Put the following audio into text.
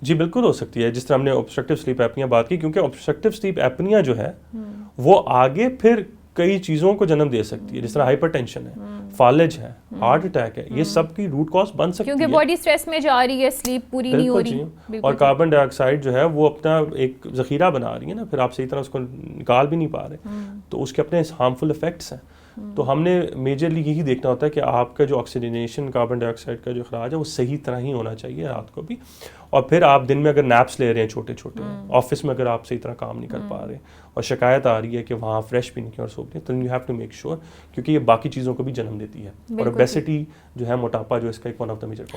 जी बिल्कुल हो सकती है, जिस तरह हमने ऑब्स्ट्रक्टिव स्लीप एपनिया बात की, क्योंकि ऑब्स्ट्रक्टिव स्लीप एपनिया जो है वो आगे फिर कई चीज़ों को जन्म दे सकती है, जिस तरह हाइपरटेंशन है, फालिज है, हार्ट अटैक है, ये सब की रूट कॉज बन सकती है क्योंकि बॉडी स्ट्रेस में जा रही है, स्लीप पूरी नहीं हो रही। और कार्बन डाइऑक्साइड जो है वो अपना एक ज़ख़ीरा बना रही है ना, फिर आप सही तरह उसको निकाल भी नहीं पा रहे, तो उसके अपने हार्मफुल इफेक्ट्स हैं। तो हमने मेजरली यही देखना होता है कि आपका जो ऑक्सीजनेशन कार्बन डाइऑक्साइड का जो अखराज है वो सही तरह ही होना चाहिए रात को भी, और फिर आप दिन में अगर नैप्स ले रहे हैं छोटे छोटे, ऑफिस में अगर आप सही तरह काम नहीं कर पा रहे और शिकायत आ रही है कि वहाँ फ्रेश भी नहीं किया और सो गए, तो you have to make sure, क्योंकि ये बाकी चीज़ों को भी जन्म देती है। और ओबेसिटी जो है, मोटापा जो इसका एक one of the major cause